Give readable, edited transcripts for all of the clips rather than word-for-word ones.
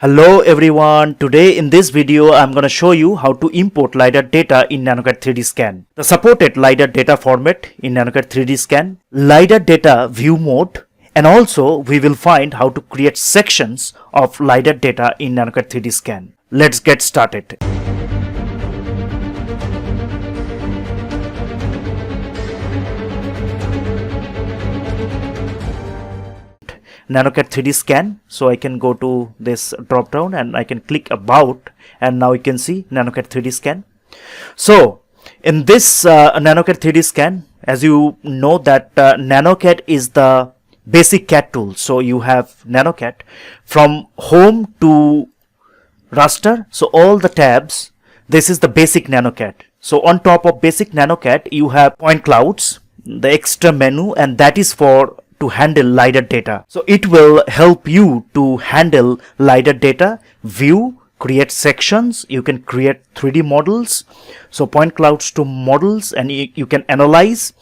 Hello everyone, today in this video I'm going to show you how to import LiDAR data in nanoCAD 3D scan. The supported LiDAR data format in nanoCAD 3D scan, LiDAR data view mode, and also we will find how to create sections of LiDAR data in nanoCAD 3D scan. Let's get started. nanoCAD 3D scan, so I can go to this drop down and I can click about, and now you can see nanoCAD 3D scan. So in this nanoCAD 3D scan, as you know that nanoCAD is the basic CAD tool. So you have nanoCAD from home to raster, so all the tabs, this is the basic nanoCAD. So on top of basic nanoCAD you have point clouds, the extra menu, and that is for to handle LiDAR data. So it will help you to handle LiDAR data, view, create sections, you can create 3D models, so point clouds to models, and you can analyze,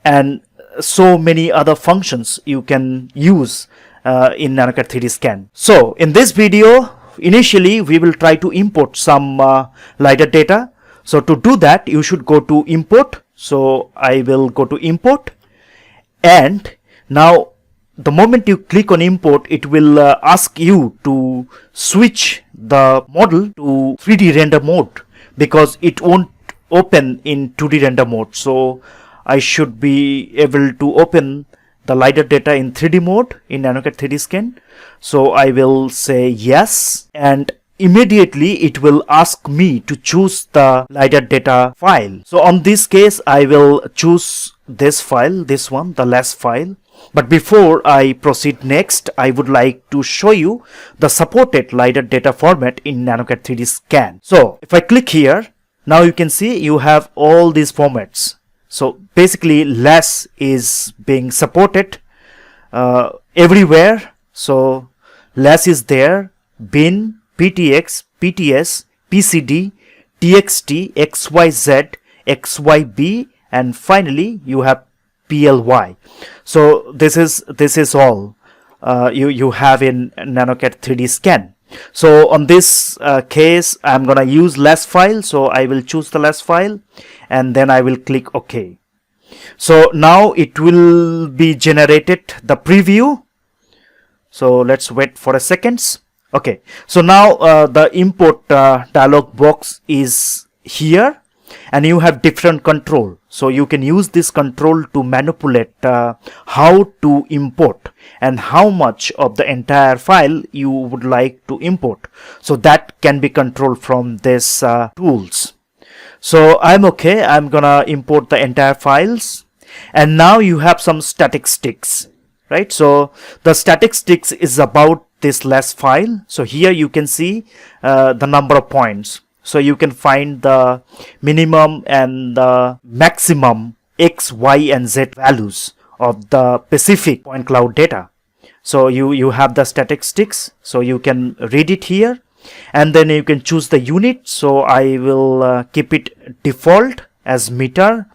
and so many other functions you can use in nanoCAD 3D scan. So in this video, initially we will try to import some LiDAR data. So to do that you should go to import. So I will go to import, and now the moment you click on import, it will ask you to switch the model to 3D render mode because it won't open in 2D render mode. So I should be able to open the LiDAR data in 3D mode in nanoCAD 3D scan. So I will say yes, and immediately it will ask me to choose the LiDAR data file. So on this case I will choose this file, this one, the last file. But before I proceed next, I would like to show you the supported LiDAR data format in nanoCAD 3D scan. So if I click here, now you can see you have all these formats. So basically LAS is being supported everywhere. So LAS is there, bin, PTX, PTS, PCD, TXT, XYZ, XYB, and finally you have PLY. So this is all you have in nanoCAD 3D scan. So on this case I'm gonna use LAS file, so I will choose the LAS file and then I will click OK. So now it will be generated the preview. So let's wait for a second. Okay, so now the import dialog box is here, and you have different control. So you can use this control to manipulate how to import and how much of the entire file you would like to import. So that can be controlled from this tools. So I'm okay, I'm gonna import the entire files, and now you have some statistics, right? So the statistics is about this LAS file. So here you can see the number of points. So you can find the minimum and the maximum X, Y, and Z values of the specific point cloud data. So you have the statistics, so you can read it here, and then you can choose the unit. So I will keep it default as meter.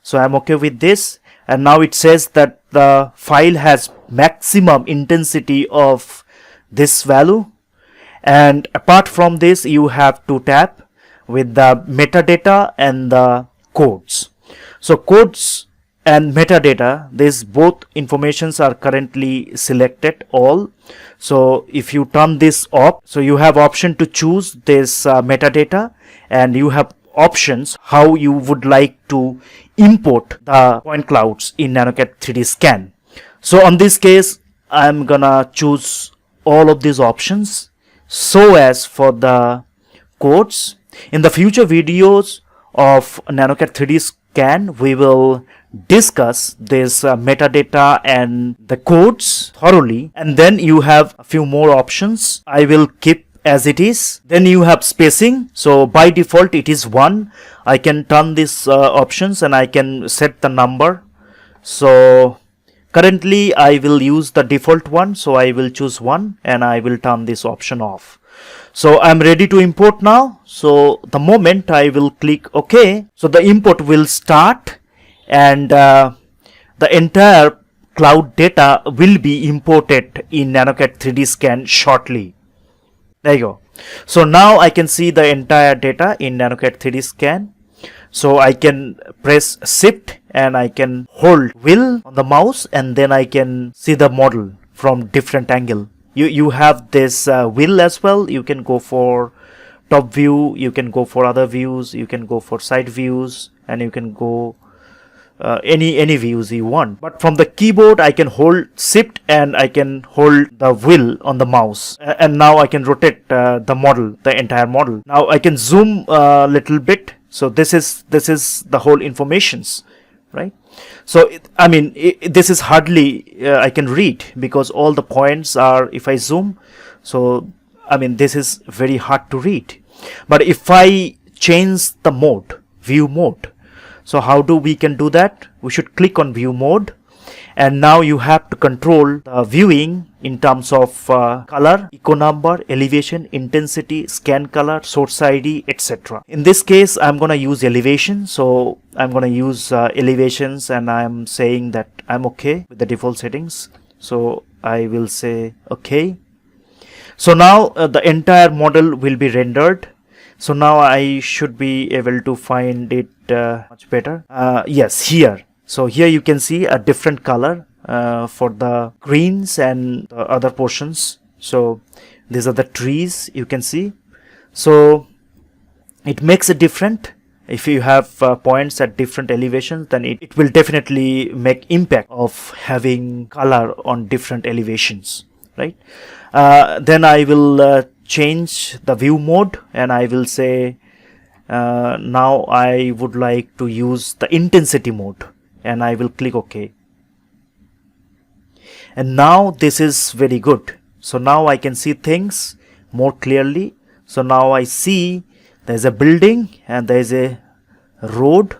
So I'm okay with this, and now it says that the file has maximum intensity of this value. And apart from this, you have to tab with the metadata and the codes. So codes and metadata, these both informations are currently selected all. So if you turn this off, so you have option to choose this metadata, and you have options how you would like to import the point clouds in nanoCAD 3D scan. So on this case, I'm gonna choose all of these options. So as for the codes, in the future videos of nanoCAD 3D scan, we will discuss this metadata and the codes thoroughly, and then you have a few more options. I will keep as it is. Then you have spacing, so by default it is 1. I can turn these options and I can set the number. So currently I will use the default one, so I will choose 1 and I will turn this option off. So I'm ready to import now. So the moment I will click OK, so the import will start, and the entire cloud data will be imported in nanoCAD 3D scan shortly. There you go. So now I can see the entire data in nanoCAD 3D scan. So I can press shift and I can hold wheel on the mouse, and then I can see the model from different angle. You have this wheel as well. You can go for top view, you can go for other views, you can go for side views, and you can go any views you want. But from the keyboard I can hold shift and I can hold the wheel on the mouse, and now I can rotate the model, the entire model. Now I can zoom a little bit. So this is the whole informations, right? So this is hardly I can read, because all the points are, if I zoom, so this is very hard to read. But if I change the mode, view mode, so how do we can do that? We should click on view mode, and now you have to control the viewing in terms of color, echo number, elevation, intensity, scan color, source ID, etc. In this case I'm gonna use elevation, so I'm gonna use elevations, and I'm saying that I'm okay with the default settings, so I will say okay. So now the entire model will be rendered. So now I should be able to find it much better. Yes, here. So here you can see a different color for the greens and the other portions. So these are the trees you can see. So it makes it different. If you have points at different elevations, then it will definitely make impact of having color on different elevations, right? Then I will change the view mode, and I will say now I would like to use the intensity mode, and I will click OK. And now this is very good. So now I can see things more clearly. So now I see there's a building and there's a road.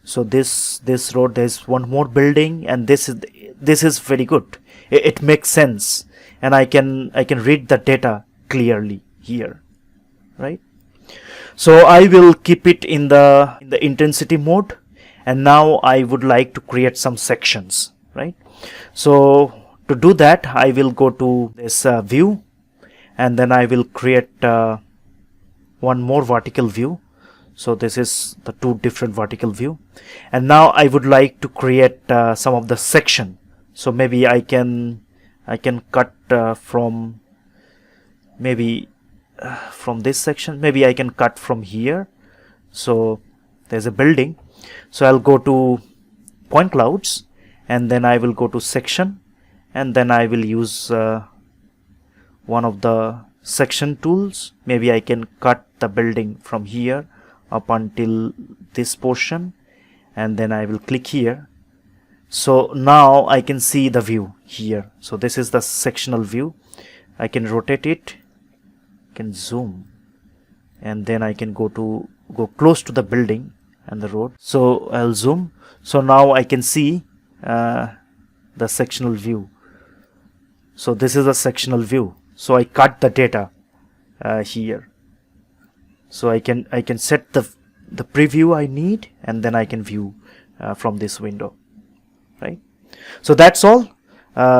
So this road, there's one more building, and this is very good. It makes sense, and I can read the data clearly here, right? So I will keep it in the intensity mode, and now I would like to create some sections, right? So to do that, I will go to this view, and then I will create one more vertical view. So this is the two different vertical view, and now I would like to create some of the section. So maybe I can cut from maybe from this section. Maybe I can cut from here. So there's a building. So I'll go to point clouds, and then I will go to section, and then I will use one of the section tools. Maybe I can cut the building from here up until this portion, and then I will click here. So now I can see the view here. So this is the sectional view. I can rotate it, can zoom, and then I can go close to the building and the road. So I'll zoom. So now I can see the sectional view. So this is a sectional view. So I cut the data here. So I can set the preview I need, and then I can view from this window, right? So that's all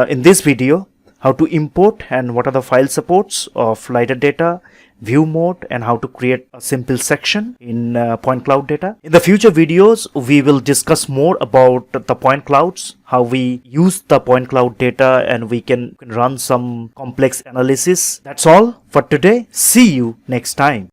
in this video. How to import and what are the file supports of LiDAR data, view mode, and how to create a simple section in point cloud data. In the future videos, we will discuss more about the point clouds, how we use the point cloud data, and we can run some complex analysis. That's all for today. See you next time.